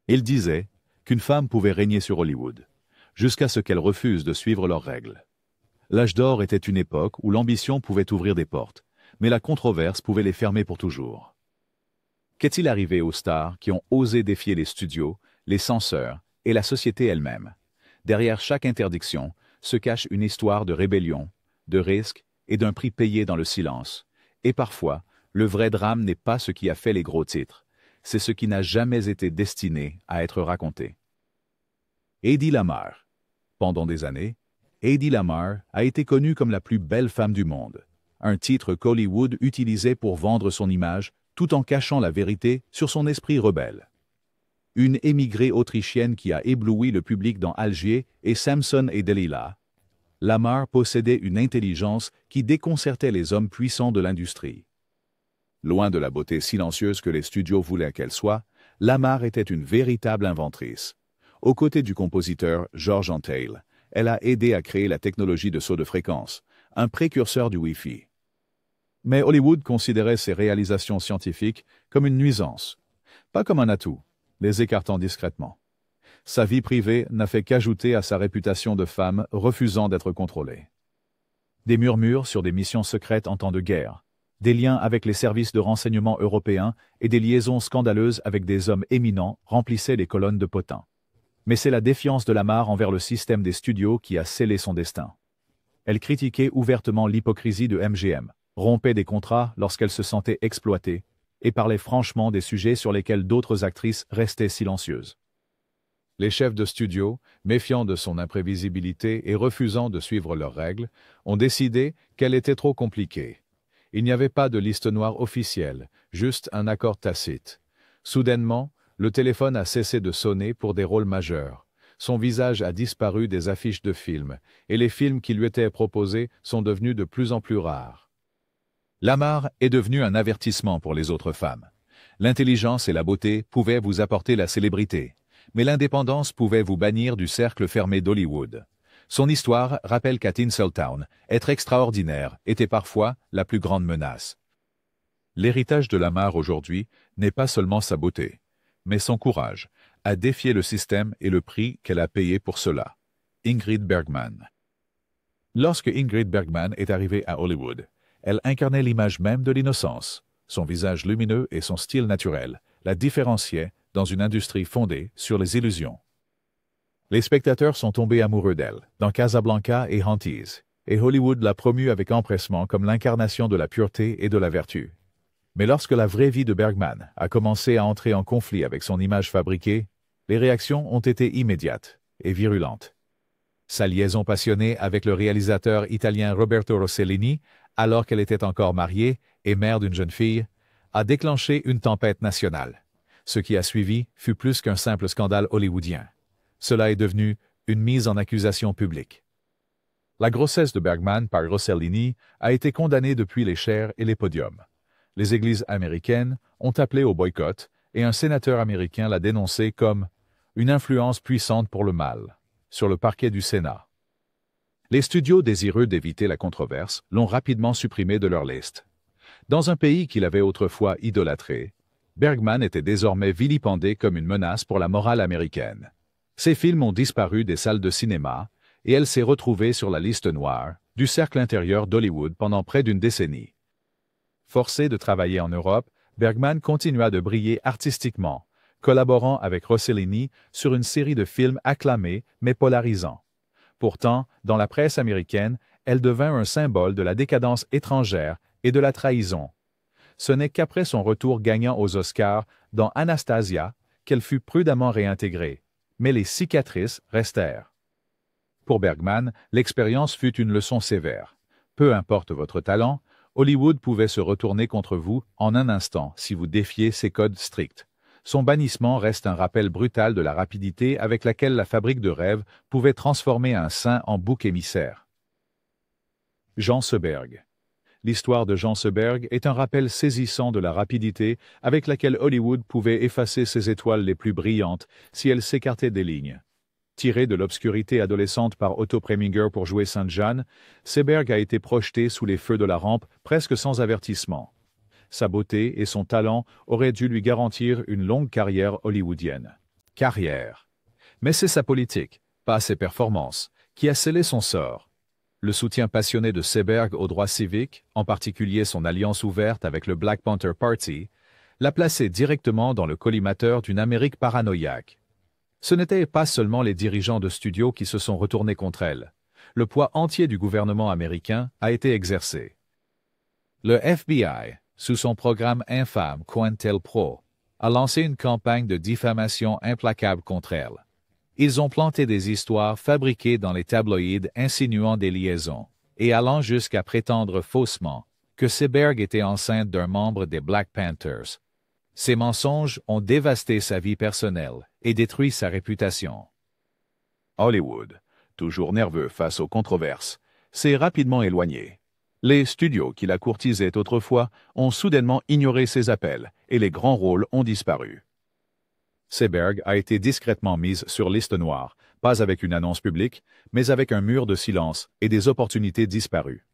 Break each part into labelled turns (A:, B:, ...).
A: Ils disaient qu'une femme pouvait régner sur Hollywood, jusqu'à ce qu'elle refuse de suivre leurs règles. L'âge d'or était une époque où l'ambition pouvait ouvrir des portes, mais la controverse pouvait les fermer pour toujours. Qu'est-il arrivé aux stars qui ont osé défier les studios, les censeurs et la société elle-même? Derrière chaque interdiction se cache une histoire de rébellion, de risque et d'un prix payé dans le silence. Et parfois, le vrai drame n'est pas ce qui a fait les gros titres, c'est ce qui n'a jamais été destiné à être raconté. Hedy Lamarr. Pendant des années, Hedy Lamarr a été connue comme la plus belle femme du monde, un titre qu'Hollywood utilisait pour vendre son image tout en cachant la vérité sur son esprit rebelle. Une émigrée autrichienne qui a ébloui le public dans Alger et Samson et Delilah, Lamarr possédait une intelligence qui déconcertait les hommes puissants de l'industrie. Loin de la beauté silencieuse que les studios voulaient qu'elle soit, Lamarr était une véritable inventrice. Aux côtés du compositeur George Antheil, elle a aidé à créer la technologie de saut de fréquence, un précurseur du Wi-Fi. Mais Hollywood considérait ses réalisations scientifiques comme une nuisance, pas comme un atout, les écartant discrètement. Sa vie privée n'a fait qu'ajouter à sa réputation de femme refusant d'être contrôlée. Des murmures sur des missions secrètes en temps de guerre, des liens avec les services de renseignement européens et des liaisons scandaleuses avec des hommes éminents remplissaient les colonnes de potins. Mais c'est la défiance de Lamarr envers le système des studios qui a scellé son destin. Elle critiquait ouvertement l'hypocrisie de MGM, rompait des contrats lorsqu'elle se sentait exploitée, et parlait franchement des sujets sur lesquels d'autres actrices restaient silencieuses. Les chefs de studio, méfiants de son imprévisibilité et refusant de suivre leurs règles, ont décidé qu'elle était trop compliquée. Il n'y avait pas de liste noire officielle, juste un accord tacite. Soudainement, le téléphone a cessé de sonner pour des rôles majeurs. Son visage a disparu des affiches de films, et les films qui lui étaient proposés sont devenus de plus en plus rares. Lamarr est devenue un avertissement pour les autres femmes. L'intelligence et la beauté pouvaient vous apporter la célébrité, mais l'indépendance pouvait vous bannir du cercle fermé d'Hollywood. Son histoire rappelle qu'à Tinseltown, être extraordinaire était parfois la plus grande menace. L'héritage de Lamarr aujourd'hui n'est pas seulement sa beauté, mais son courage à défier le système et le prix qu'elle a payé pour cela. Ingrid Bergman. Lorsque Ingrid Bergman est arrivée à Hollywood, elle incarnait l'image même de l'innocence. Son visage lumineux et son style naturel la différenciaient dans une industrie fondée sur les illusions. Les spectateurs sont tombés amoureux d'elle, dans Casablanca et Hantise, et Hollywood l'a promue avec empressement comme l'incarnation de la pureté et de la vertu. Mais lorsque la vraie vie de Bergman a commencé à entrer en conflit avec son image fabriquée, les réactions ont été immédiates et virulentes. Sa liaison passionnée avec le réalisateur italien Roberto Rossellini, alors qu'elle était encore mariée et mère d'une jeune fille, a déclenché une tempête nationale. Ce qui a suivi fut plus qu'un simple scandale hollywoodien. Cela est devenu une mise en accusation publique. La grossesse de Bergman par Rossellini a été condamnée depuis les chaires et les podiums. Les églises américaines ont appelé au boycott et un sénateur américain l'a dénoncé comme une influence puissante pour le mal sur le parquet du Sénat. Les studios désireux d'éviter la controverse l'ont rapidement supprimé de leur liste. Dans un pays qu'il avait autrefois idolâtré, Bergman était désormais vilipendé comme une menace pour la morale américaine. Ses films ont disparu des salles de cinéma et elle s'est retrouvée sur la liste noire du cercle intérieur d'Hollywood pendant près d'une décennie. Forcé de travailler en Europe, Bergman continua de briller artistiquement, collaborant avec Rossellini sur une série de films acclamés mais polarisants. Pourtant, dans la presse américaine, elle devint un symbole de la décadence étrangère et de la trahison. Ce n'est qu'après son retour gagnant aux Oscars dans Anastasia qu'elle fut prudemment réintégrée, mais les cicatrices restèrent. Pour Bergman, l'expérience fut une leçon sévère. Peu importe votre talent, Hollywood pouvait se retourner contre vous en un instant si vous défiez ses codes stricts. Son bannissement reste un rappel brutal de la rapidité avec laquelle la fabrique de rêves pouvait transformer un saint en bouc émissaire. Jean Seberg. L'histoire de Jean Seberg est un rappel saisissant de la rapidité avec laquelle Hollywood pouvait effacer ses étoiles les plus brillantes si elles s'écartaient des lignes. Tiré de l'obscurité adolescente par Otto Preminger pour jouer Sainte-Jeanne, Seberg a été projeté sous les feux de la rampe presque sans avertissement. Sa beauté et son talent auraient dû lui garantir une longue carrière hollywoodienne. carrière. Mais c'est sa politique, pas ses performances, qui a scellé son sort. Le soutien passionné de Seberg aux droits civiques, en particulier son alliance ouverte avec le Black Panther Party, l'a placé directement dans le collimateur d'une Amérique paranoïaque. Ce n'étaient pas seulement les dirigeants de studios qui se sont retournés contre elle. Le poids entier du gouvernement américain a été exercé. Le FBI, sous son programme infâme COINTELPRO, a lancé une campagne de diffamation implacable contre elle. Ils ont planté des histoires fabriquées dans les tabloïds insinuant des liaisons, et allant jusqu'à prétendre faussement que Seberg était enceinte d'un membre des Black Panthers. Ces mensonges ont dévasté sa vie personnelle et détruit sa réputation.
B: Hollywood, toujours nerveux face aux controverses, s'est rapidement éloigné. Les studios qui la courtisaient autrefois ont soudainement ignoré ses appels et les grands rôles ont disparu.
A: Seberg a été discrètement mise sur liste noire, pas avec une annonce publique, mais avec un mur de silence et des opportunités disparues.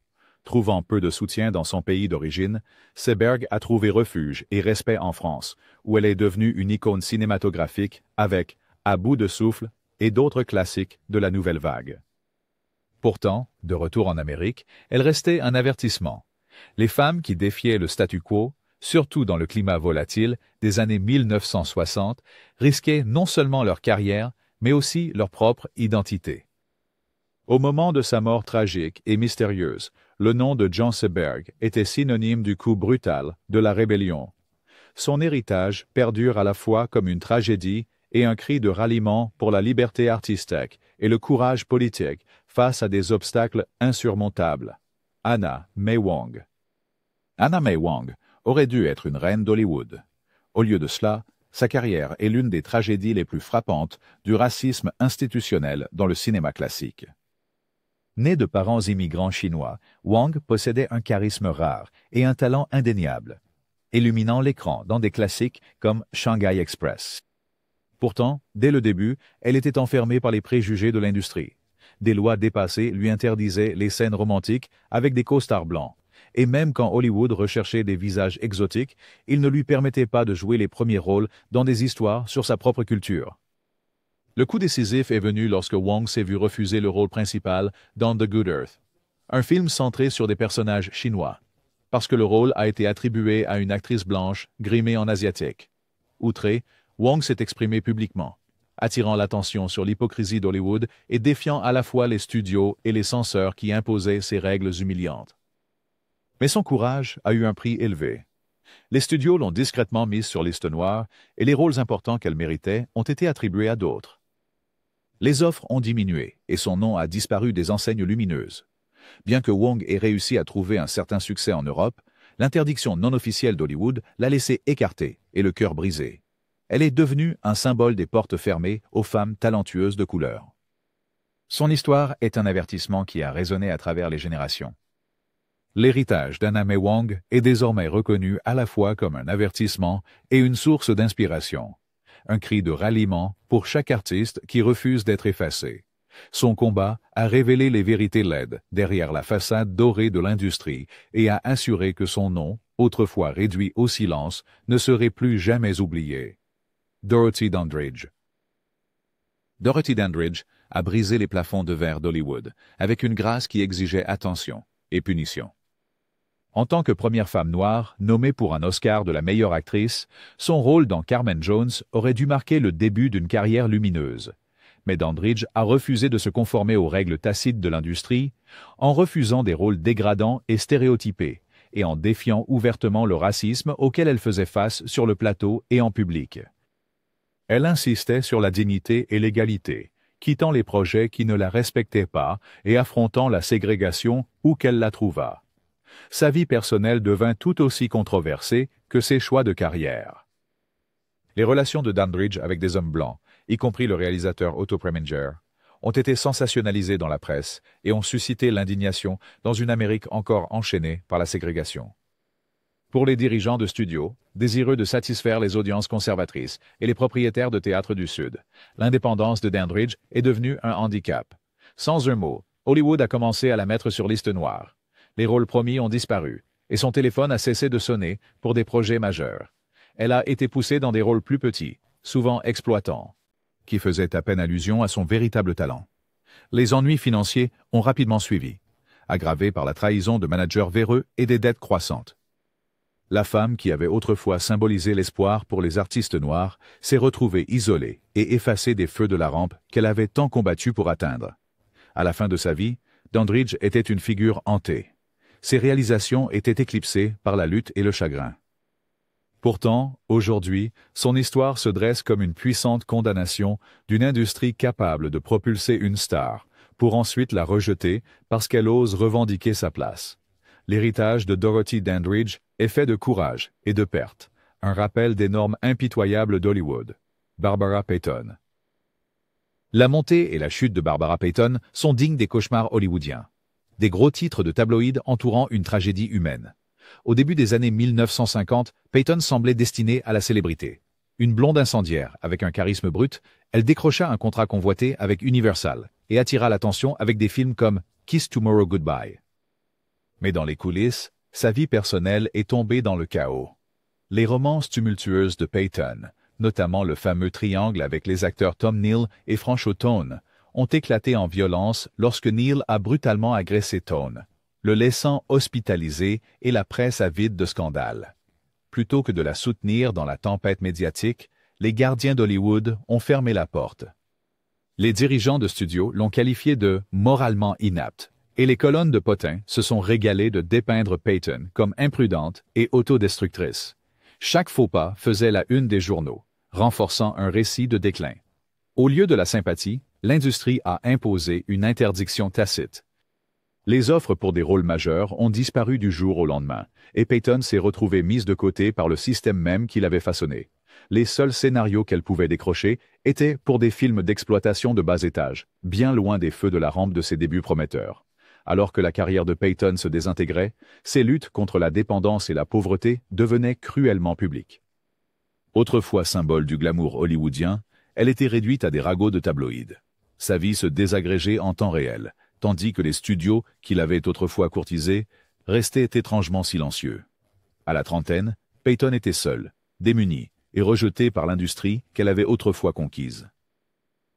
A: Trouvant peu de soutien dans son pays d'origine, Seberg a trouvé refuge et respect en France, où elle est devenue une icône cinématographique avec À bout de souffle et d'autres classiques de la nouvelle vague. Pourtant, de retour en Amérique, elle restait un avertissement. Les femmes qui défiaient le statu quo, surtout dans le climat volatile des années 1960, risquaient non seulement leur carrière, mais aussi leur propre identité. Au moment de sa mort tragique et mystérieuse, le nom de John Seberg était synonyme du coup brutal de la rébellion. Son héritage perdure à la fois comme une tragédie et un cri de ralliement pour la liberté artistique et le courage politique face à des obstacles insurmontables. Anna May Wong. Anna May Wong aurait dû être une reine d'Hollywood. Au lieu de cela, sa carrière est l'une des tragédies les plus frappantes du racisme institutionnel dans le cinéma classique. Née de parents immigrants chinois, Wong possédait un charisme rare et un talent indéniable, illuminant l'écran dans des classiques comme Shanghai Express. Pourtant, dès le début, elle était enfermée par les préjugés de l'industrie. Des lois dépassées lui interdisaient les scènes romantiques avec des costards blancs. Et même quand Hollywood recherchait des visages exotiques, il ne lui permettait pas de jouer les premiers rôles dans des histoires sur sa propre culture. Le coup décisif est venu lorsque Wong s'est vu refuser le rôle principal dans The Good Earth, un film centré sur des personnages chinois, parce que le rôle a été attribué à une actrice blanche grimée en asiatique. Outré, Wong s'est exprimé publiquement, attirant l'attention sur l'hypocrisie d'Hollywood et défiant à la fois les studios et les censeurs qui imposaient ces règles humiliantes. Mais son courage a eu un prix élevé. Les studios l'ont discrètement mise sur liste noire et les rôles importants qu'elle méritait ont été attribués à d'autres. Les offres ont diminué et son nom a disparu des enseignes lumineuses. Bien que Wong ait réussi à trouver un certain succès en Europe, l'interdiction non officielle d'Hollywood l'a laissée écartée et le cœur brisé. Elle est devenue un symbole des portes fermées aux femmes talentueuses de couleur. Son histoire est un avertissement qui a résonné à travers les générations. L'héritage d'Anna May Wong est désormais reconnu à la fois comme un avertissement et une source d'inspiration. Un cri de ralliement pour chaque artiste qui refuse d'être effacé. Son combat a révélé les vérités laides derrière la façade dorée de l'industrie et a assuré que son nom, autrefois réduit au silence, ne serait plus jamais oublié. Dorothy Dandridge. Dorothy Dandridge a brisé les plafonds de verre d'Hollywood avec une grâce qui exigeait attention et punition. En tant que première femme noire, nommée pour un Oscar de la meilleure actrice, son rôle dans Carmen Jones aurait dû marquer le début d'une carrière lumineuse. Mais Dandridge a refusé de se conformer aux règles tacites de l'industrie, en refusant des rôles dégradants et stéréotypés, et en défiant ouvertement le racisme auquel elle faisait face sur le plateau et en public. Elle insistait sur la dignité et l'égalité, quittant les projets qui ne la respectaient pas et affrontant la ségrégation où qu'elle la trouvât. Sa vie personnelle devint tout aussi controversée que ses choix de carrière. Les relations de Dandridge avec des hommes blancs, y compris le réalisateur Otto Preminger, ont été sensationnalisées dans la presse et ont suscité l'indignation dans une Amérique encore enchaînée par la ségrégation. Pour les dirigeants de studios, désireux de satisfaire les audiences conservatrices et les propriétaires de théâtres du Sud, l'indépendance de Dandridge est devenue un handicap. Sans un mot, Hollywood a commencé à la mettre sur liste noire. Les rôles promis ont disparu, et son téléphone a cessé de sonner pour des projets majeurs. Elle a été poussée dans des rôles plus petits, souvent exploitants.
B: qui faisait à peine allusion à son véritable talent. Les ennuis financiers ont rapidement suivi, aggravés par la trahison de managers véreux et des dettes croissantes. La femme qui avait autrefois symbolisé l'espoir pour les artistes noirs s'est retrouvée isolée et effacée des feux de la rampe qu'elle avait tant combattu pour atteindre. À la fin de sa vie, Dandridge était une figure hantée. Ses réalisations étaient éclipsées par la lutte et le chagrin. Pourtant, aujourd'hui, son histoire se dresse comme une puissante condamnation d'une industrie capable de propulser une star, pour ensuite la rejeter parce qu'elle ose revendiquer sa place. L'héritage de Dorothy Dandridge est fait de courage et de perte, un rappel des normes impitoyables d'Hollywood. Barbara Payton. La montée et la chute de Barbara Payton sont dignes des cauchemars hollywoodiens. Des gros titres de tabloïds entourant une tragédie humaine. Au début des années 1950, Payton semblait destinée à la célébrité. Une blonde incendiaire, avec un charisme brut, elle décrocha un contrat convoité avec Universal et attira l'attention avec des films comme Kiss Tomorrow Goodbye. Mais dans les coulisses, sa vie personnelle est tombée dans le chaos. Les romances tumultueuses de Payton, notamment le fameux triangle avec les acteurs Tom Neal et Frank Tone, ont éclaté en violence lorsque Neal a brutalement agressé Tone, le laissant hospitalisé et la presse avide de scandales. Plutôt que de la soutenir dans la tempête médiatique, les gardiens d'Hollywood ont fermé la porte. Les dirigeants de studio l'ont qualifié de « moralement inapte », et les colonnes de potins se sont régalées de dépeindre Payton comme imprudente et autodestructrice. Chaque faux pas faisait la une des journaux, renforçant un récit de déclin. Au lieu de la sympathie, l'industrie a imposé une interdiction tacite. Les offres pour des rôles majeurs ont disparu du jour au lendemain, et Payton s'est retrouvée mise de côté par le système même qu'il avait façonné. Les seuls scénarios qu'elle pouvait décrocher étaient pour des films d'exploitation de bas étage, bien loin des feux de la rampe de ses débuts prometteurs. Alors que la carrière de Payton se désintégrait, ses luttes contre la dépendance et la pauvreté devenaient cruellement publiques. Autrefois symbole du glamour hollywoodien, elle était réduite à des ragots de tabloïds. Sa vie se désagrégeait en temps réel, tandis que les studios, qui l'avaient autrefois courtisée, restaient étrangement silencieux. À la trentaine, Payton était seule, démunie et rejetée par l'industrie qu'elle avait autrefois conquise.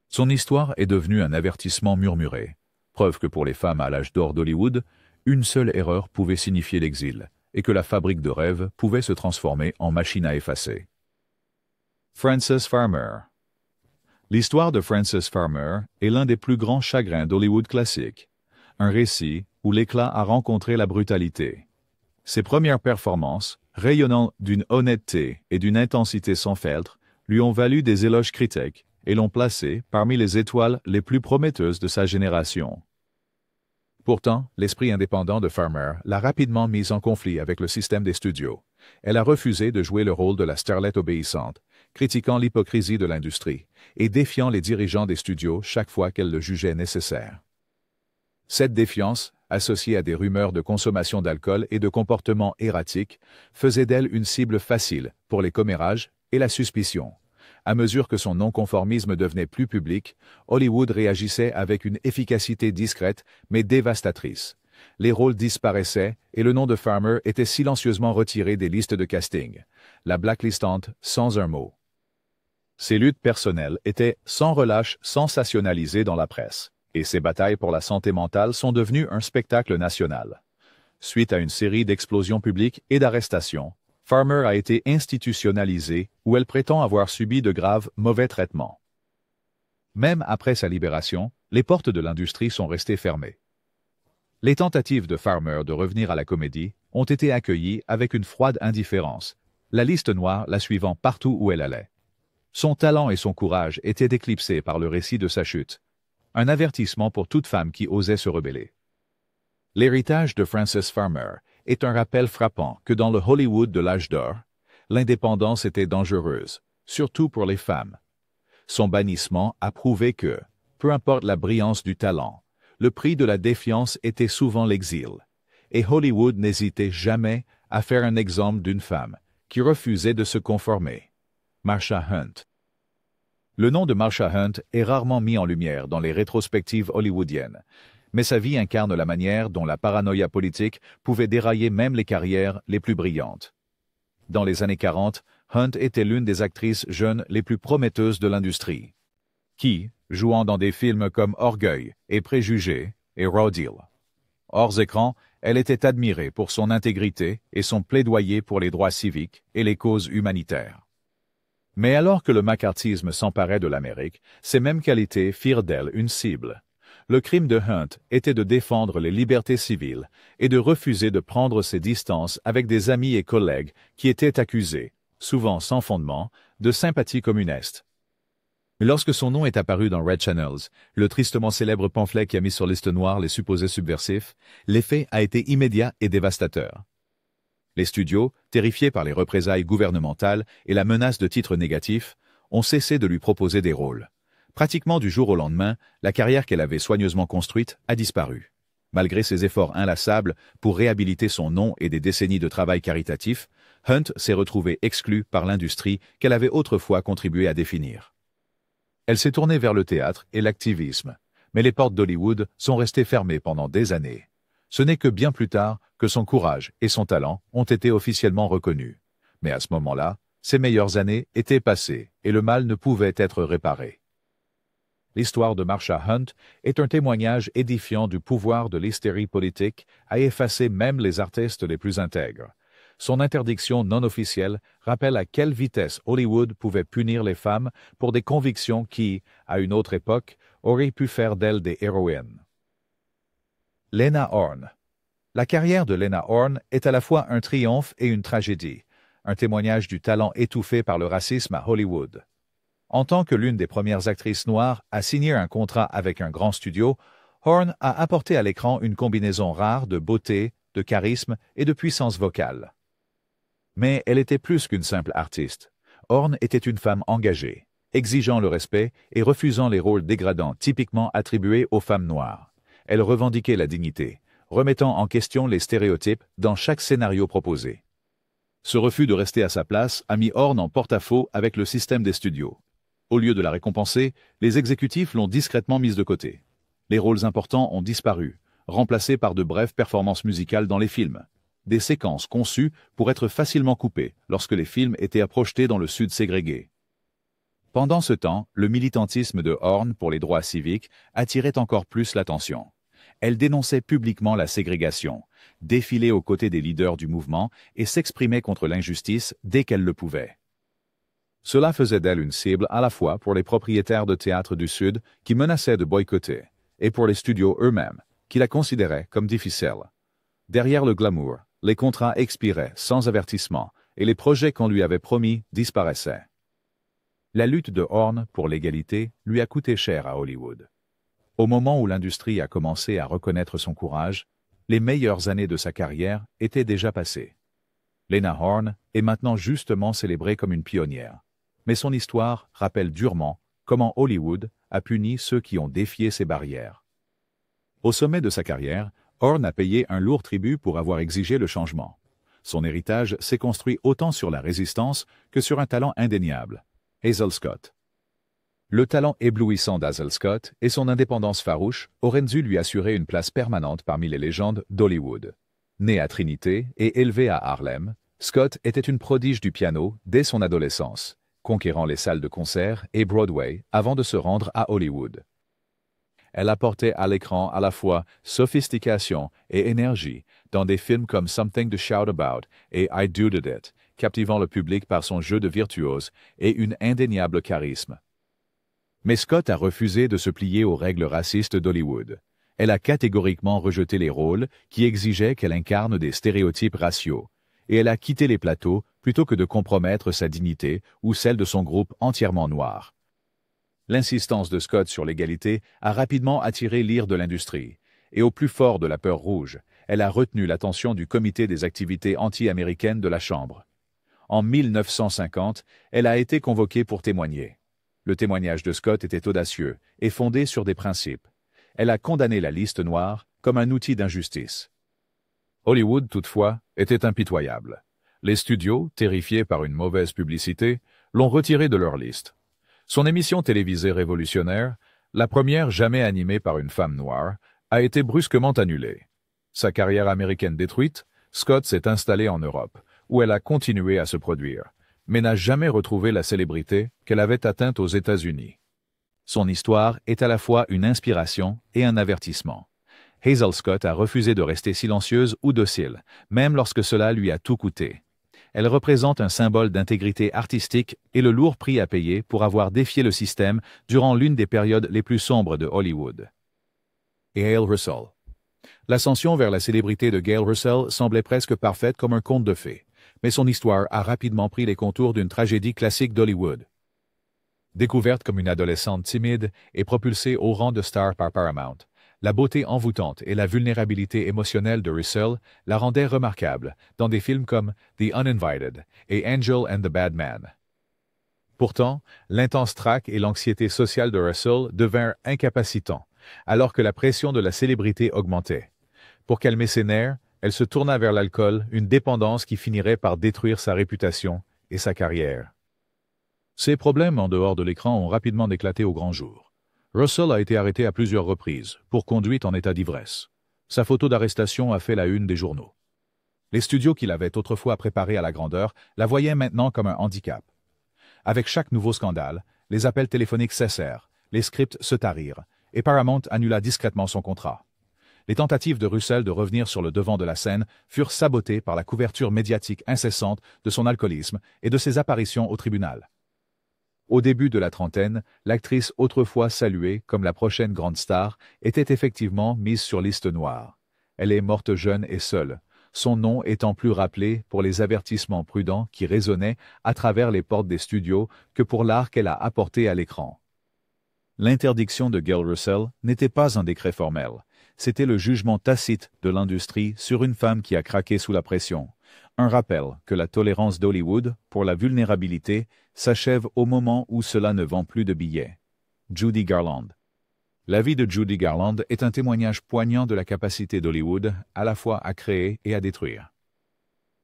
B: Son histoire est devenue un avertissement murmuré. Preuve que pour les femmes à l'âge d'or d'Hollywood, une seule erreur pouvait signifier l'exil, et que la fabrique de rêves pouvait se transformer en machine à effacer. Frances Farmer. L'histoire de Frances Farmer est l'un des plus grands chagrins d'Hollywood classique, un récit où l'éclat a rencontré la brutalité. Ses premières performances, rayonnant d'une honnêteté et d'une intensité sans filtre, lui ont valu des éloges critiques et l'ont placée parmi les étoiles les plus prometteuses de sa génération. Pourtant, l'esprit indépendant de Farmer l'a rapidement mise en conflit avec le système des studios. Elle a refusé de jouer le rôle de la starlette obéissante, critiquant l'hypocrisie de l'industrie et défiant les dirigeants des studios chaque fois qu'elle le jugeait nécessaire. Cette défiance, associée à des rumeurs de consommation d'alcool et de comportements erratiques, faisait d'elle une cible facile pour les commérages et la suspicion. À mesure que son non-conformisme devenait plus public, Hollywood réagissait avec une efficacité discrète mais dévastatrice. Les rôles disparaissaient et le nom de Farmer était silencieusement retiré des listes de casting, la blacklistant sans un mot. Ses luttes personnelles étaient sans relâche sensationnalisées dans la presse, et ses batailles pour la santé mentale sont devenues un spectacle national. Suite à une série d'explosions publiques et d'arrestations, Farmer a été institutionnalisée où elle prétend avoir subi de graves mauvais traitements. Même après sa libération, les portes de l'industrie sont restées fermées. Les tentatives de Farmer de revenir à la comédie ont été accueillies avec une froide indifférence, la liste noire la suivant partout où elle allait. Son talent et son courage étaient éclipsés par le récit de sa chute, un avertissement pour toute femme qui osait se rebeller. L'héritage de Frances Farmer est un rappel frappant que dans le Hollywood de l'âge d'or, l'indépendance était dangereuse, surtout pour les femmes. Son bannissement a prouvé que, peu importe la brillance du talent, le prix de la défiance était souvent l'exil, et Hollywood n'hésitait jamais à faire un exemple d'une femme qui refusait de se conformer. Marsha Hunt. Le nom de Marsha Hunt est rarement mis en lumière dans les rétrospectives hollywoodiennes, mais sa vie incarne la manière dont la paranoïa politique pouvait dérailler même les carrières les plus brillantes. Dans les années 40, Hunt était l'une des actrices jeunes les plus prometteuses de l'industrie. qui, jouant dans des films comme Orgueil et Préjugés et Raw Deal. Hors écran, elle était admirée pour son intégrité et son plaidoyer pour les droits civiques et les causes humanitaires. Mais alors que le macartisme s'emparait de l'Amérique, ces mêmes qualités firent d'elle une cible. Le crime de Hunt était de défendre les libertés civiles et de refuser de prendre ses distances avec des amis et collègues qui étaient accusés, souvent sans fondement, de sympathie communiste. Lorsque son nom est apparu dans Red Channels, le tristement célèbre pamphlet qui a mis sur liste noire les supposés subversifs, l'effet a été immédiat et dévastateur. Les studios, terrifiés par les représailles gouvernementales et la menace de titres négatifs, ont cessé de lui proposer des rôles. Pratiquement du jour au lendemain, la carrière qu'elle avait soigneusement construite a disparu. Malgré ses efforts inlassables pour réhabiliter son nom et des décennies de travail caritatif, Hunt s'est retrouvée exclue par l'industrie qu'elle avait autrefois contribué à définir. Elle s'est tournée vers le théâtre et l'activisme, mais les portes d'Hollywood sont restées fermées pendant des années. Ce n'est que bien plus tard que son courage et son talent ont été officiellement reconnus. Mais à ce moment-là, ses meilleures années étaient passées et le mal ne pouvait être réparé. L'histoire de Marsha Hunt est un témoignage édifiant du pouvoir de l'hystérie politique à effacer même les artistes les plus intègres. Son interdiction non officielle rappelle à quelle vitesse Hollywood pouvait punir les femmes pour des convictions qui, à une autre époque, auraient pu faire d'elles des héroïnes. Lena Horne. La carrière de Lena Horne est à la fois un triomphe et une tragédie, un témoignage du talent étouffé par le racisme à Hollywood. En tant que l'une des premières actrices noires à signer un contrat avec un grand studio, Horne a apporté à l'écran une combinaison rare de beauté, de charisme et de puissance vocale. Mais elle était plus qu'une simple artiste. Horne était une femme engagée, exigeant le respect et refusant les rôles dégradants typiquement attribués aux femmes noires. Elle revendiquait la dignité, remettant en question les stéréotypes dans chaque scénario proposé. Ce refus de rester à sa place a mis Horne en porte-à-faux avec le système des studios. Au lieu de la récompenser, les exécutifs l'ont discrètement mise de côté. Les rôles importants ont disparu, remplacés par de brèves performances musicales dans les films. Des séquences conçues pour être facilement coupées lorsque les films étaient projetés dans le Sud ségrégué. Pendant ce temps, le militantisme de Horne pour les droits civiques attirait encore plus l'attention. Elle dénonçait publiquement la ségrégation, défilait aux côtés des leaders du mouvement et s'exprimait contre l'injustice dès qu'elle le pouvait. Cela faisait d'elle une cible à la fois pour les propriétaires de théâtre du Sud qui menaçaient de boycotter, et pour les studios eux-mêmes, qui la considéraient comme difficile. Derrière le glamour, les contrats expiraient sans avertissement et les projets qu'on lui avait promis disparaissaient. La lutte de Horne pour l'égalité lui a coûté cher à Hollywood. Au moment où l'industrie a commencé à reconnaître son courage, les meilleures années de sa carrière étaient déjà passées. Lena Horne est maintenant justement célébrée comme une pionnière. Mais son histoire rappelle durement comment Hollywood a puni ceux qui ont défié ses barrières. Au sommet de sa carrière, Horne a payé un lourd tribut pour avoir exigé le changement. Son héritage s'est construit autant sur la résistance que sur un talent indéniable, Hazel Scott. Le talent éblouissant d'Hazel Scott et son indépendance farouche auraient dû lui assurer une place permanente parmi les légendes d'Hollywood. Née à Trinité et élevée à Harlem, Scott était une prodige du piano dès son adolescence, conquérant les salles de concert et Broadway avant de se rendre à Hollywood. Elle apportait à l'écran à la fois sophistication et énergie dans des films comme Something to Shout About et I Dooded It, captivant le public par son jeu de virtuose et une indéniable charisme. Mais Scott a refusé de se plier aux règles racistes d'Hollywood. Elle a catégoriquement rejeté les rôles qui exigeaient qu'elle incarne des stéréotypes raciaux, et elle a quitté les plateaux plutôt que de compromettre sa dignité ou celle de son groupe entièrement noir. L'insistance de Scott sur l'égalité a rapidement attiré l'ire de l'industrie, et au plus fort de la peur rouge, elle a retenu l'attention du comité des activités anti-américaines de la Chambre. En 1950, elle a été convoquée pour témoigner. Le témoignage de Scott était audacieux et fondé sur des principes. Elle a condamné la liste noire comme un outil d'injustice. Hollywood, toutefois, était impitoyable. Les studios, terrifiés par une mauvaise publicité, l'ont retirée de leur liste. Son émission télévisée révolutionnaire, la première jamais animée par une femme noire, a été brusquement annulée. Sa carrière américaine détruite, Scott s'est installée en Europe, où elle a continué à se produire, mais n'a jamais retrouvé la célébrité qu'elle avait atteinte aux États-Unis.
A: Son histoire est à la fois une inspiration et un avertissement. Hazel Scott a refusé de rester silencieuse ou docile, même lorsque cela lui a tout coûté. Elle représente un symbole d'intégrité artistique et le lourd prix à payer pour avoir défié le système durant l'une des périodes les plus sombres de Hollywood. Et Gail Russell. L'ascension vers la célébrité de Gail Russell semblait presque parfaite comme un conte de fées, mais son histoire a rapidement pris les contours d'une tragédie classique d'Hollywood. Découverte comme une adolescente timide et propulsée au rang de star par Paramount, la beauté envoûtante et la vulnérabilité émotionnelle de Russell la rendaient remarquable dans des films comme The Uninvited et Angel and the Bad Man. Pourtant, l'intense trac et l'anxiété sociale de Russell devinrent incapacitants, alors que la pression de la célébrité augmentait. Pour calmer ses nerfs, elle se tourna vers l'alcool, une dépendance qui finirait par détruire sa réputation et sa carrière. Ses problèmes en dehors de l'écran ont rapidement éclaté au grand jour. Russell a été arrêté à plusieurs reprises pour conduite en état d'ivresse. Sa photo d'arrestation a fait la une des journaux. Les studios qui l'avaient autrefois préparée à la grandeur la voyaient maintenant comme un handicap. Avec chaque nouveau scandale, les appels téléphoniques cessèrent, les scripts se tarirent, et Paramount annula discrètement son contrat. Les tentatives de Russell de revenir sur le devant de la scène furent sabotées par la couverture médiatique incessante de son alcoolisme et de ses apparitions au tribunal. Au début de la trentaine, l'actrice autrefois saluée comme la prochaine grande star était effectivement mise sur liste noire. Elle est morte jeune et seule, son nom étant plus rappelé pour les avertissements prudents qui résonnaient à travers les portes des studios que pour l'art qu'elle a apporté à l'écran. L'interdiction de Gail Russell n'était pas un décret formel, c'était le jugement tacite de l'industrie sur une femme qui a craqué sous la pression. Un rappel que la tolérance d'Hollywood pour la vulnérabilité s'achève au moment où cela ne vend plus de billets. Judy Garland. La vie de Judy Garland est un témoignage poignant de la capacité d'Hollywood à la fois à créer et à détruire.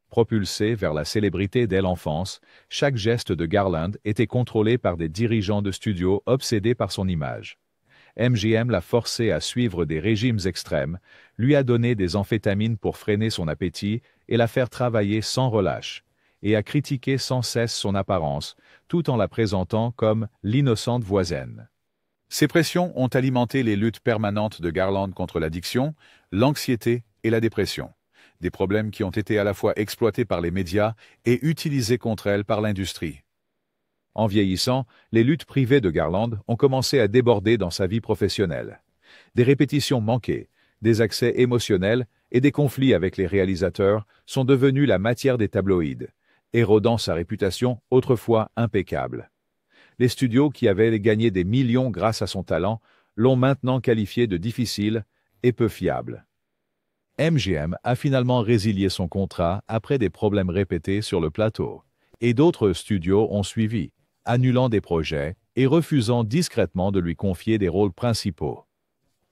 A: Propulsée vers la célébrité dès l'enfance, chaque geste de Garland était contrôlé par des dirigeants de studio obsédés par son image. MGM l'a forcé à suivre des régimes extrêmes, lui a donné des amphétamines pour freiner son appétit et la faire travailler sans relâche, et a critiqué sans cesse son apparence, tout en la présentant comme l'innocente voisine. Ces pressions ont alimenté les luttes permanentes de Garland contre l'addiction, l'anxiété et la dépression, des problèmes qui ont été à la fois exploités par les médias et utilisés contre elle par l'industrie. En vieillissant, les luttes privées de Garland ont commencé à déborder dans sa vie professionnelle. Des répétitions manquées, des accès émotionnels et des conflits avec les réalisateurs sont devenus la matière des tabloïds, érodant sa réputation autrefois impeccable. Les studios qui avaient gagné des millions grâce à son talent l'ont maintenant qualifié de difficile et peu fiable. MGM a finalement résilié son contrat après des problèmes répétés sur le plateau, et d'autres studios ont suivi, annulant des projets et refusant discrètement de lui confier des rôles principaux.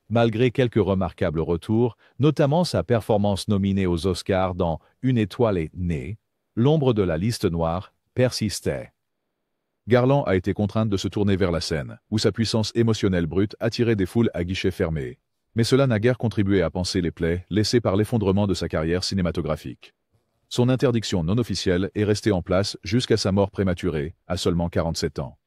A: Malgré quelques remarquables retours, notamment sa performance nominée aux Oscars dans Une étoile est née, l'ombre de la liste noire persistait. Garland a été contrainte de se tourner vers la scène, où sa puissance émotionnelle brute attirait des foules à guichets fermés. Mais cela n'a guère contribué à panser les plaies laissées par l'effondrement de sa carrière cinématographique. Son interdiction non officielle est restée en place jusqu'à sa mort prématurée, à seulement 47 ans.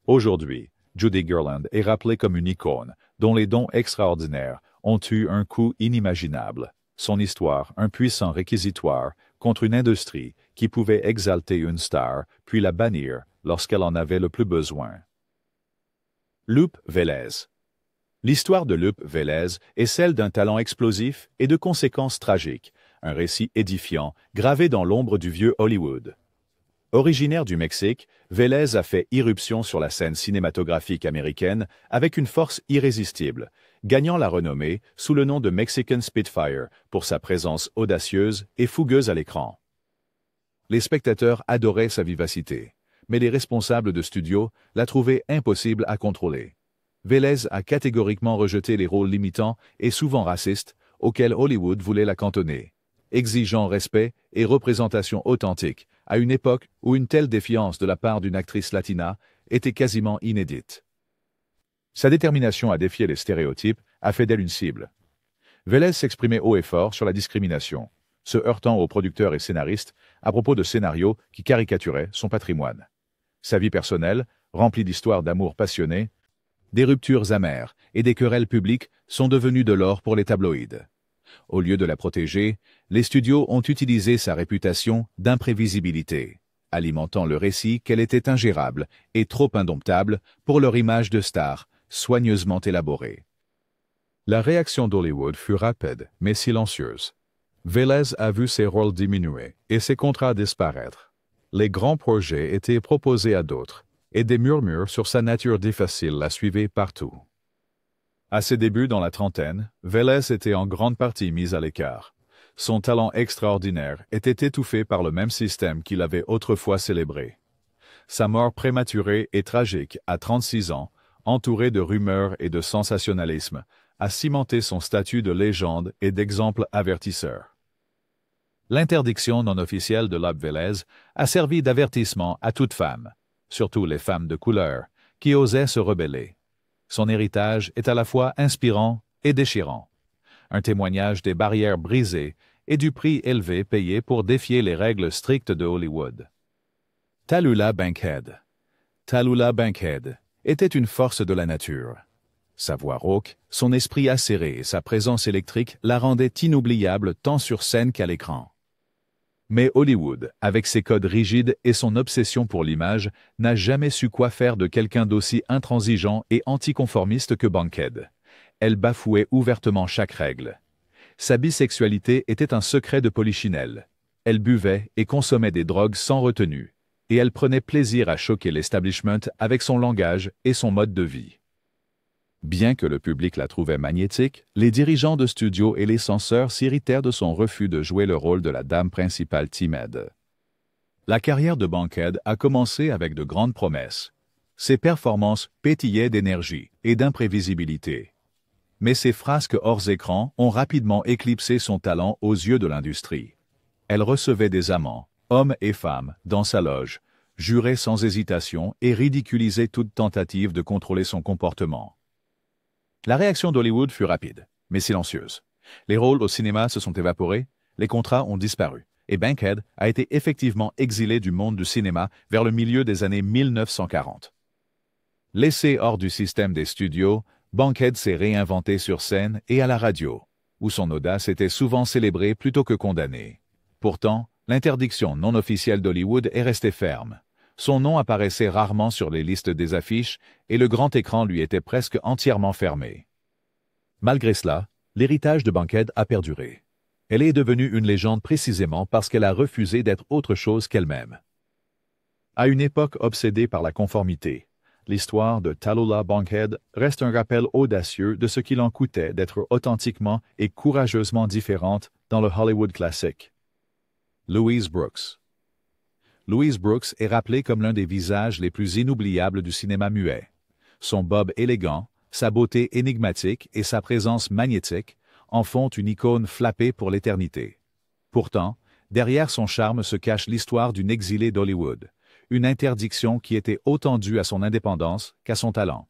A: Aujourd'hui, Judy Garland est rappelée comme une icône, dont les dons extraordinaires ont eu un coût inimaginable. Son histoire, un puissant réquisitoire contre une industrie qui pouvait exalter une star, puis la bannir lorsqu'elle en avait le plus besoin. Lupe Vélez. L'histoire de Lupe Vélez est celle d'un talent explosif et de conséquences tragiques, un récit édifiant, gravé dans l'ombre du vieux Hollywood. Originaire du Mexique, Vélez a fait irruption sur la scène cinématographique américaine avec une force irrésistible, gagnant la renommée sous le nom de Mexican Spitfire pour sa présence audacieuse et fougueuse à l'écran. Les spectateurs adoraient sa vivacité, mais les responsables de studio la trouvaient impossible à contrôler. Vélez a catégoriquement rejeté les rôles limitants et souvent racistes auxquels Hollywood voulait la cantonner, exigeant respect et représentation authentique à une époque où une telle défiance de la part d'une actrice latina était quasiment inédite. Sa détermination à défier les stéréotypes a fait d'elle une cible. Vélez s'exprimait haut et fort sur la discrimination, se heurtant aux producteurs et scénaristes à propos de scénarios qui caricaturaient son patrimoine. Sa vie personnelle, remplie d'histoires d'amour passionné, des ruptures amères et des querelles publiques sont devenues de l'or pour les tabloïds. Au lieu de la protéger, les studios ont utilisé sa réputation d'imprévisibilité, alimentant le récit qu'elle était ingérable et trop indomptable pour leur image de star, soigneusement élaborée. La réaction d'Hollywood fut rapide, mais silencieuse. Velez a vu ses rôles diminuer et ses contrats disparaître. Les grands projets étaient proposés à d'autres, et des murmures sur sa nature difficile la suivaient partout. À ses débuts dans la trentaine, Velez était en grande partie mis à l'écart. Son talent extraordinaire était étouffé par le même système qu'il avait autrefois célébré. Sa mort prématurée et tragique à 36 ans, entourée de rumeurs et de sensationnalisme, a cimenté son statut de légende et d'exemple avertisseur. L'interdiction non officielle de Loeb Velez a servi d'avertissement à toute femme, surtout les femmes de couleur, qui osaient se rebeller. Son héritage est à la fois inspirant et déchirant. Un témoignage des barrières brisées et du prix élevé payé pour défier les règles strictes de Hollywood. Tallulah Bankhead. Tallulah Bankhead était une force de la nature. Sa voix rauque, son esprit acéré et sa présence électrique la rendaient inoubliable tant sur scène qu'à l'écran. Mais Hollywood, avec ses codes rigides et son obsession pour l'image, n'a jamais su quoi faire de quelqu'un d'aussi intransigeant et anticonformiste que Bankhead. Elle bafouait ouvertement chaque règle. Sa bisexualité était un secret de polichinelle. Elle buvait et consommait des drogues sans retenue, et elle prenait plaisir à choquer l'establishment avec son langage et son mode de vie. Bien que le public la trouvait magnétique, les dirigeants de studio et les censeurs s'irritèrent de son refus de jouer le rôle de la dame principale timide. La carrière de Bankhead a commencé avec de grandes promesses. Ses performances pétillaient d'énergie et d'imprévisibilité. Mais ses frasques hors écran ont rapidement éclipsé son talent aux yeux de l'industrie. Elle recevait des amants, hommes et femmes, dans sa loge, jurait sans hésitation et ridiculisait toute tentative de contrôler son comportement. La réaction d'Hollywood fut rapide, mais silencieuse. Les rôles au cinéma se sont évaporés, les contrats ont disparu, et Bankhead a été effectivement exilé du monde du cinéma vers le milieu des années 1940. Laissé hors du système des studios, Bankhead s'est réinventé sur scène et à la radio, où son audace était souvent célébrée plutôt que condamnée. Pourtant, l'interdiction non officielle d'Hollywood est restée ferme. Son nom apparaissait rarement sur les listes des affiches et le grand écran lui était presque entièrement fermé. Malgré cela, l'héritage de Bankhead a perduré. Elle est devenue une légende précisément parce qu'elle a refusé d'être autre chose qu'elle-même. À une époque obsédée par la conformité, l'histoire de Tallulah Bankhead reste un rappel audacieux de ce qu'il en coûtait d'être authentiquement et courageusement différente dans le Hollywood classique. Louise Brooks. Louise Brooks est rappelée comme l'un des visages les plus inoubliables du cinéma muet. Son bob élégant, sa beauté énigmatique et sa présence magnétique en font une icône flappée pour l'éternité. Pourtant, derrière son charme se cache l'histoire d'une exilée d'Hollywood, une interdiction qui était autant due à son indépendance qu'à son talent.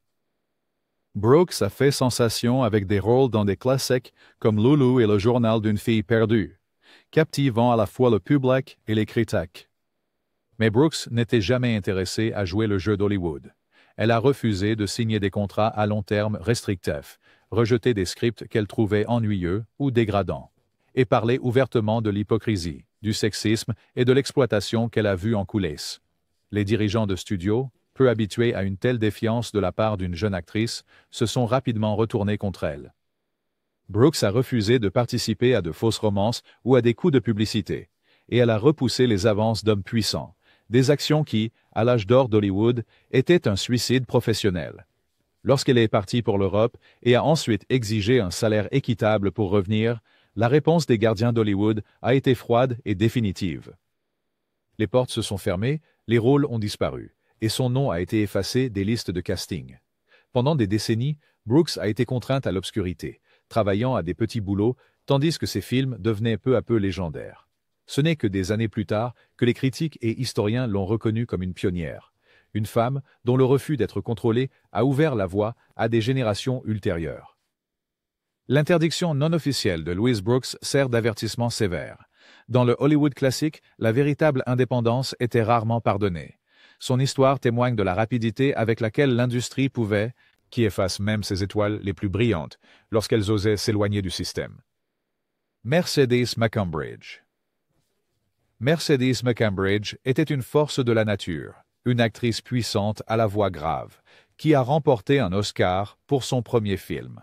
A: Brooks a fait sensation avec des rôles dans des classiques comme Loulou et le journal d'une fille perdue, captivant à la fois le public et les critiques. Mais Brooks n'était jamais intéressée à jouer le jeu d'Hollywood. Elle a refusé de signer des contrats à long terme restrictifs, rejeté des scripts qu'elle trouvait ennuyeux ou dégradants, et parlait ouvertement de l'hypocrisie, du sexisme et de l'exploitation qu'elle a vue en coulisses. Les dirigeants de studio, peu habitués à une telle défiance de la part d'une jeune actrice, se sont rapidement retournés contre elle. Brooks a refusé de participer à de fausses romances ou à des coups de publicité, et elle a repoussé les avances d'hommes puissants, des actions qui, à l'âge d'or d'Hollywood, étaient un suicide professionnel. Lorsqu'elle est partie pour l'Europe et a ensuite exigé un salaire équitable pour revenir, la réponse des gardiens d'Hollywood a été froide et définitive. Les portes se sont fermées, les rôles ont disparu, et son nom a été effacé des listes de casting. Pendant des décennies, Brooks a été contrainte à l'obscurité, travaillant à des petits boulots, tandis que ses films devenaient peu à peu légendaires. Ce n'est que des années plus tard que les critiques et historiens l'ont reconnue comme une pionnière, une femme dont le refus d'être contrôlée a ouvert la voie à des générations ultérieures. L'interdiction non officielle de Louise Brooks sert d'avertissement sévère. Dans le Hollywood classique, la véritable indépendance était rarement pardonnée. Son histoire témoigne de la rapidité avec laquelle l'industrie pouvait,
B: qui efface même ses étoiles les plus brillantes lorsqu'elles osaient s'éloigner du système. Mercedes McCambridge. Mercedes McCambridge était une force de la nature, une actrice puissante à la voix grave, qui a remporté un Oscar pour son premier film.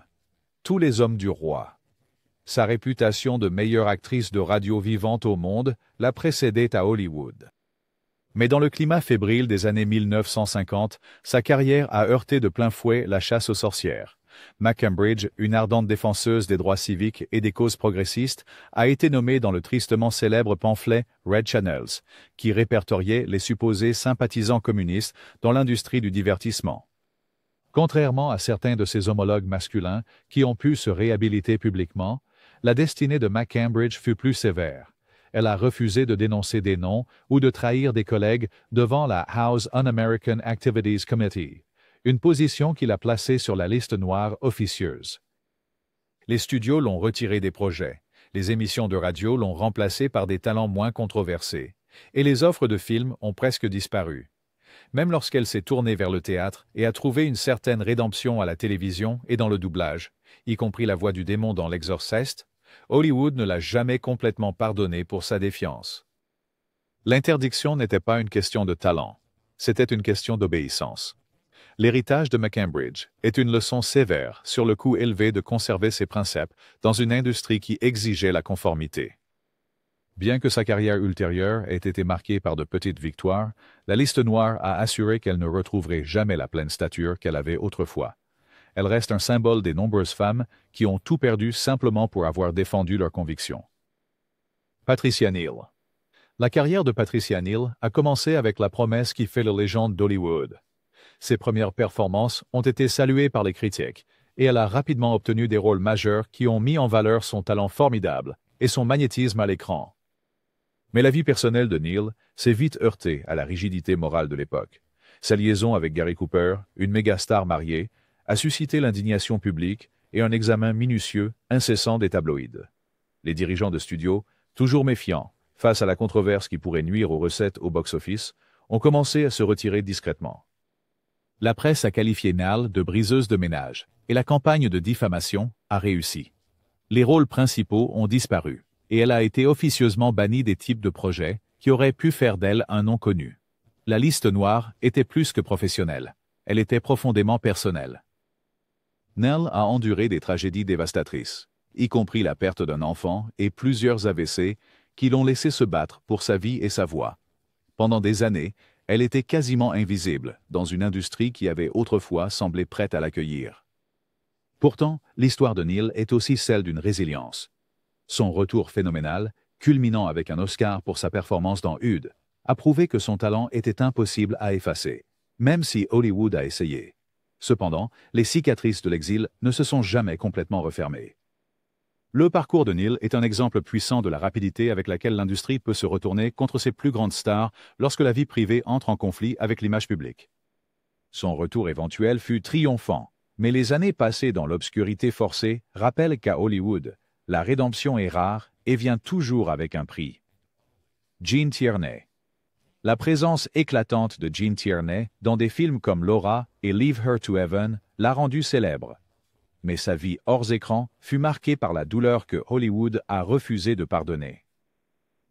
B: Tous les hommes du roi. Sa réputation de meilleure actrice de radio vivante au monde la précédait à Hollywood. Mais dans le climat fébrile des années 1950, sa carrière a heurté de plein fouet la chasse aux sorcières. McCambridge, une ardente défenseuse des droits civiques et des causes progressistes, a été nommée dans le tristement célèbre pamphlet Red Channels, qui répertoriait les supposés sympathisants communistes dans l'industrie du divertissement. Contrairement à certains de ses homologues masculins qui ont pu se réhabiliter publiquement, la destinée de McCambridge fut plus sévère. Elle a refusé de dénoncer des noms ou de trahir des collègues devant la House Un-American Activities Committee, une position qui l'a placée sur la liste noire officieuse. Les studios l'ont retirée des projets, les émissions de radio l'ont remplacée par des talents moins controversés, et les offres de films ont presque disparu. Même lorsqu'elle s'est tournée vers le théâtre et a trouvé une certaine rédemption à la télévision et dans le doublage, y compris la voix du démon dans L'Exorceste, Hollywood ne l'a jamais complètement pardonné pour sa défiance. L'interdiction n'était pas une question de talent, c'était une question d'obéissance. L'héritage de McCambridge est une leçon sévère sur le coût élevé de conserver ses principes dans une industrie qui exigeait la conformité. Bien que sa carrière ultérieure ait été marquée par de petites victoires, la liste noire a assuré qu'elle ne retrouverait jamais la pleine stature qu'elle avait autrefois. Elle reste un symbole des nombreuses femmes qui ont tout perdu simplement pour avoir défendu leurs convictions. Patricia Neal. La carrière de Patricia Neal a commencé avec la promesse qui fait la légende d'Hollywood. Ses premières performances ont été saluées par les critiques, et elle a rapidement obtenu des rôles majeurs qui ont mis en valeur son talent formidable et son magnétisme à l'écran. Mais la vie personnelle de Neal s'est vite heurtée à la rigidité morale de l'époque. Sa liaison avec Gary Cooper, une mégastar mariée, a suscité l'indignation publique et un examen minutieux, incessant des tabloïds. Les dirigeants de studios, toujours méfiants, face à la controverse qui pourrait nuire aux recettes au box-office, ont commencé à se retirer discrètement. La presse a qualifié Neal de briseuse de ménage, et la campagne de diffamation a réussi. Les rôles principaux ont disparu, et elle a été officieusement bannie des types de projets qui auraient pu faire d'elle un nom connu. La liste noire était plus que professionnelle, elle était profondément personnelle. Neal a enduré des tragédies dévastatrices, y compris la perte d'un enfant et plusieurs AVC qui l'ont laissé se battre pour sa vie et sa voix. Pendant des années, elle était quasiment invisible dans une industrie qui avait autrefois semblé prête à l'accueillir. Pourtant, l'histoire de Neal est aussi celle d'une résilience. Son retour phénoménal, culminant avec un Oscar pour sa performance dans Hude, a prouvé que son talent était impossible à effacer, même si Hollywood a essayé. Cependant, les cicatrices de l'exil ne se sont jamais complètement refermées. Le parcours de Neal est un exemple puissant de la rapidité avec laquelle l'industrie peut se retourner contre ses plus grandes stars lorsque la vie privée entre en conflit avec l'image publique. Son retour éventuel fut triomphant, mais les années passées dans l'obscurité forcée rappellent qu'à Hollywood, la rédemption est rare et vient toujours avec un prix. Gene Tierney. La présence éclatante de Gene Tierney dans des films comme Laura et Leave Her to Heaven l'a rendu célèbre. Mais sa vie hors écran fut marquée par la douleur que Hollywood a refusé de pardonner.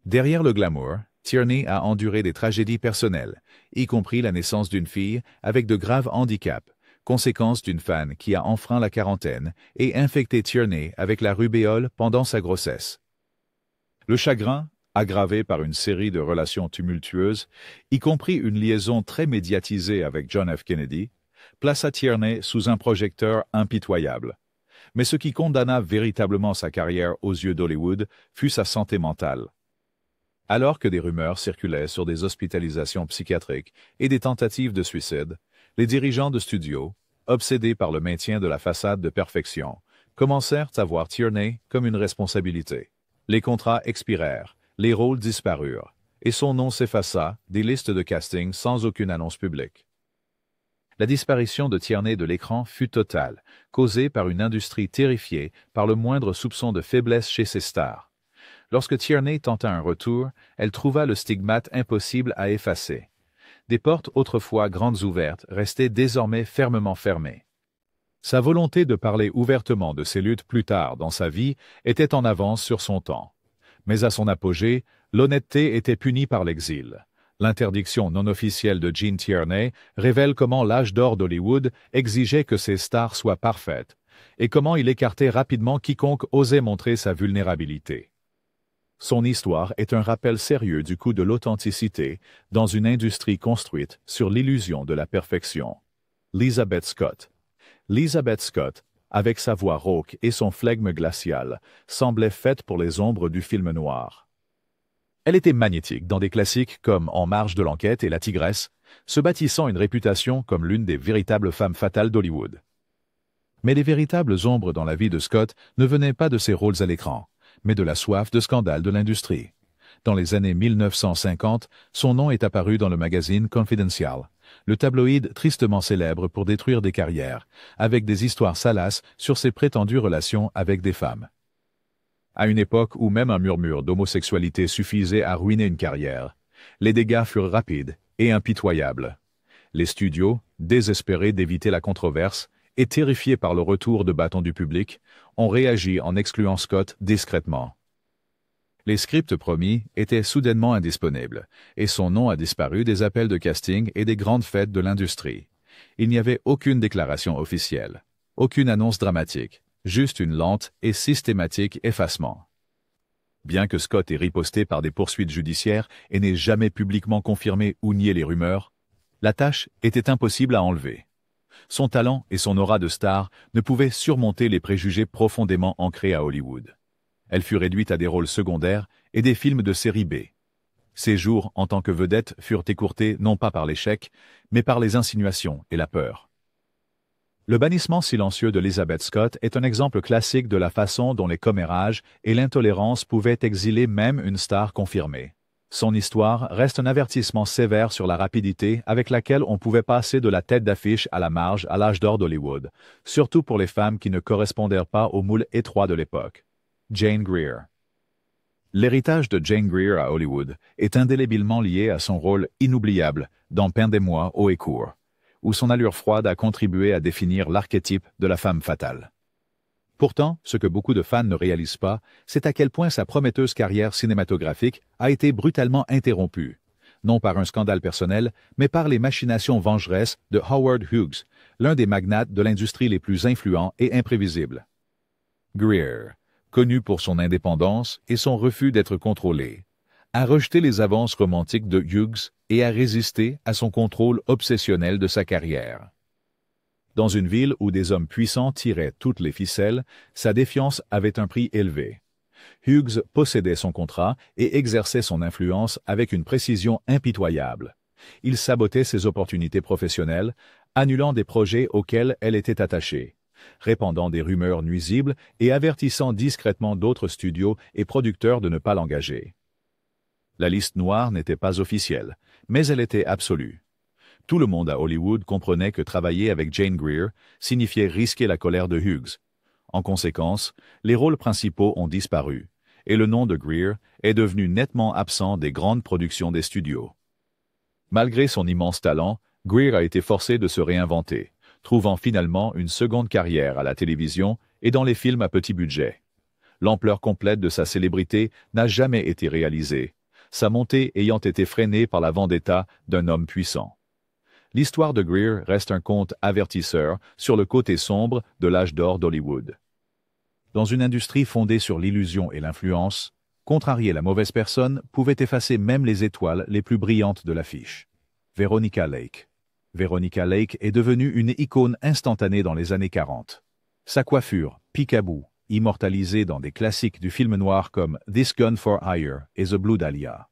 B: Derrière le glamour, Tierney a enduré des tragédies personnelles, y compris la naissance d'une fille avec de graves handicaps, conséquence d'une fan qui a enfreint la quarantaine et infecté Tierney avec la rubéole pendant sa grossesse. Le chagrin, aggravé par une série de relations tumultueuses, y compris une liaison très médiatisée avec John F. Kennedy, plaça Tierney sous un projecteur impitoyable. Mais ce qui condamna véritablement sa carrière aux yeux d'Hollywood fut sa santé mentale. Alors que des rumeurs circulaient sur des hospitalisations psychiatriques et des tentatives de suicide, les dirigeants de studios, obsédés par le maintien de la façade de perfection, commencèrent à voir Tierney comme une responsabilité. Les contrats expirèrent, les rôles disparurent, et son nom s'effaça des listes de casting sans aucune annonce publique. La disparition de Tierney de l'écran fut totale, causée par une industrie terrifiée par le moindre soupçon de faiblesse chez ses stars. Lorsque Tierney tenta un retour, elle trouva le stigmate impossible à effacer. Des portes autrefois grandes ouvertes restaient désormais fermement fermées.
A: Sa volonté de parler ouvertement de ses luttes plus tard dans sa vie était en avance sur son temps. Mais à son apogée, l'honnêteté était punie par l'exil. L'interdiction non officielle de Gene Tierney révèle comment l'âge d'or d'Hollywood exigeait que ses stars soient parfaites, et comment il écartait rapidement quiconque osait montrer sa vulnérabilité. Son histoire est un rappel sérieux du coût de l'authenticité dans une industrie construite sur l'illusion de la perfection. Lizabeth Scott. Lizabeth Scott, avec sa voix rauque et son flegme glacial, semblait faite pour les ombres du film noir. Elle était magnétique dans des classiques comme En marge de l'enquête et La Tigresse, se bâtissant une réputation comme l'une des véritables femmes fatales d'Hollywood. Mais les véritables ombres dans la vie de Scott ne venaient pas de ses rôles à l'écran, mais de la soif de scandale de l'industrie. Dans les années 1950, son nom est apparu dans le magazine Confidential, le tabloïd tristement célèbre pour détruire des carrières, avec des histoires salaces sur ses prétendues relations avec des femmes. À une époque où même un murmure d'homosexualité suffisait à ruiner une carrière, les dégâts furent rapides et impitoyables. Les studios, désespérés d'éviter la controverse et terrifiés par le retour de bâton du public, ont réagi en excluant Scott discrètement. Les scripts promis étaient soudainement indisponibles, et son nom a disparu des appels de casting et des grandes fêtes de l'industrie. Il n'y avait aucune déclaration officielle, aucune annonce dramatique, juste une lente et systématique effacement. Bien que Scott ait riposté par des poursuites judiciaires et n'ait jamais publiquement confirmé ou nié les rumeurs, la tâche était impossible à enlever. Son talent et son aura de star ne pouvaient surmonter les préjugés profondément ancrés à Hollywood. Elle fut réduite à des rôles secondaires et des films de série B. Ses jours en tant que vedette furent écourtés non pas par l'échec, mais par les insinuations et la peur. Le bannissement silencieux de Lizabeth Scott est un exemple classique de la façon dont les commérages et l'intolérance pouvaient exiler même une star confirmée. Son histoire reste un avertissement sévère sur la rapidité avec laquelle on pouvait passer de la tête d'affiche à la marge à l'âge d'or d'Hollywood, surtout pour les femmes qui ne correspondèrent pas au moule étroit de l'époque. Jane Greer. L'héritage de Jane Greer à Hollywood est indélébilement lié à son rôle inoubliable dans Pain des mois haut et court, où son allure froide a contribué à définir l'archétype de la femme fatale. Pourtant, ce que beaucoup de fans ne réalisent pas, c'est à quel point sa prometteuse carrière cinématographique a été brutalement interrompue, non par un scandale personnel, mais par les machinations vengeresses de Howard Hughes, l'un des magnates de l'industrie les plus influents et imprévisibles. Greer, connu pour son indépendance et son refus d'être contrôlé, a rejeté les avances romantiques de Hughes et a résisté à son contrôle obsessionnel de sa carrière. Dans une ville où des hommes puissants tiraient toutes les ficelles, sa défiance avait un prix élevé. Hughes possédait son contrat et exerçait son influence avec une précision impitoyable. Il sabotait ses opportunités professionnelles, annulant des projets auxquels elle était attachée, répandant des rumeurs nuisibles et avertissant discrètement d'autres studios et producteurs de ne pas l'engager. La liste noire n'était pas officielle, mais elle était absolue. Tout le monde à Hollywood comprenait que travailler avec Jane Greer signifiait risquer la colère de Hughes. En conséquence, les rôles principaux ont disparu, et le nom de Greer est devenu nettement absent des grandes productions des studios. Malgré son immense talent, Greer a été forcé de se réinventer, trouvant finalement une seconde carrière à la télévision et dans les films à petit budget. L'ampleur complète de sa célébrité n'a jamais été réalisée, sa montée ayant été freinée par la vendetta d'un homme puissant. L'histoire de Greer reste un conte avertisseur sur le côté sombre de l'âge d'or d'Hollywood. Dans une industrie fondée sur l'illusion et l'influence, contrarier la mauvaise personne pouvait effacer même les étoiles les plus brillantes de l'affiche. Veronica Lake. Veronica Lake est devenue une icône instantanée dans les années 40. Sa coiffure, pique-à-bout, immortalisée dans des classiques du film noir comme This Gun for Hire et The Blue Dahlia.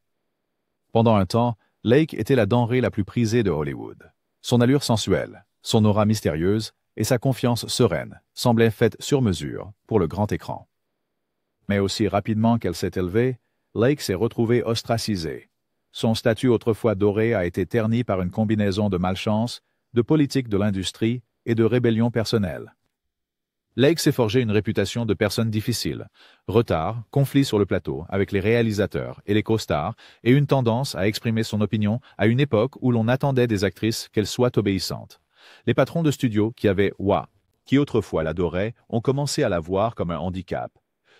A: Pendant un temps, Lake était la denrée la plus prisée de Hollywood. Son allure sensuelle, son aura mystérieuse et sa confiance sereine semblaient faites sur mesure pour le grand écran. Mais aussi rapidement qu'elle s'est élevée, Lake s'est retrouvée ostracisée. Son statut autrefois doré a été terni par une combinaison de malchance, de politique de l'industrie et de rébellion personnelle. Lake s'est forgé une réputation de personne difficile, retard, conflits sur le plateau avec les réalisateurs et les co-stars et une tendance à exprimer son opinion à une époque où l'on attendait des actrices qu'elles soient obéissantes. Les patrons de studio qui avaient qui autrefois l'adoraient, ont commencé à la voir comme un handicap,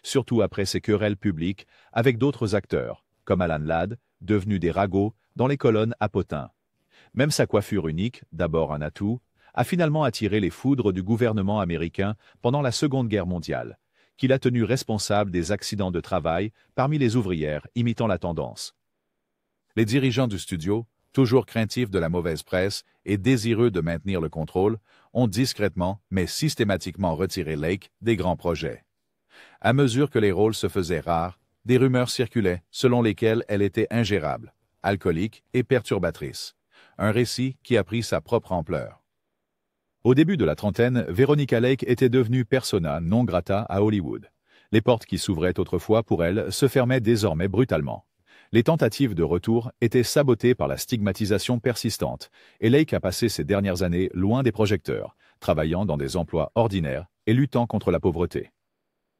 A: surtout après ses querelles publiques avec d'autres acteurs, comme Alan Ladd, devenu des ragots dans les colonnes à potins. Même sa coiffure unique, d'abord un atout, a finalement attiré les foudres du gouvernement américain pendant la Seconde Guerre mondiale, qui l'a tenu responsable des accidents de travail parmi les ouvrières imitant la tendance. Les dirigeants du studio, toujours craintifs de la mauvaise presse et désireux de maintenir le contrôle, ont discrètement mais systématiquement retiré Lake des grands projets. À mesure que les rôles se faisaient rares, des rumeurs circulaient selon lesquelles elle était ingérable, alcoolique et perturbatrice. Un récit qui a pris sa propre ampleur. Au début de la trentaine, Veronica Lake était devenue persona non grata à Hollywood. Les portes qui s'ouvraient autrefois pour elle se fermaient désormais brutalement. Les tentatives de retour étaient sabotées par la stigmatisation persistante, et Lake a passé ses dernières années loin des projecteurs, travaillant dans des emplois ordinaires et luttant contre la pauvreté.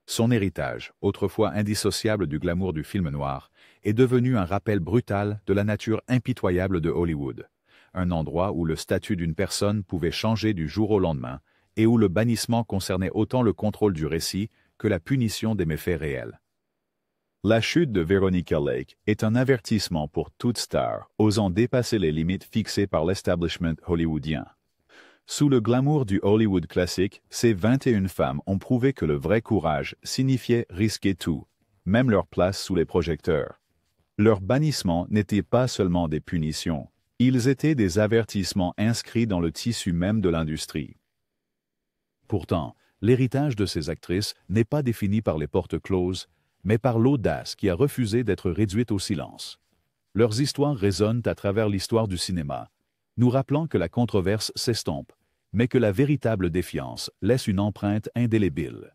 A: Son héritage, autrefois indissociable du glamour du film noir, est devenu un rappel brutal de la nature impitoyable de Hollywood. Un endroit où le statut d'une personne pouvait changer du jour au lendemain et où le bannissement concernait autant le contrôle du récit que la punition des méfaits réels. La chute de Veronica Lake est un avertissement pour toute star osant dépasser les limites fixées par l'establishment hollywoodien. Sous le glamour du Hollywood classique, ces 21 femmes ont prouvé que le vrai courage signifiait risquer tout, même leur place sous les projecteurs. Leur bannissement n'était pas seulement des punitions, ils étaient des avertissements inscrits dans le tissu même de l'industrie. Pourtant, l'héritage de ces actrices n'est pas défini par les portes closes, mais par l'audace qui a refusé d'être réduite au silence. Leurs histoires résonnent à travers l'histoire du cinéma, nous rappelant que la controverse s'estompe, mais que la véritable défiance laisse une empreinte indélébile.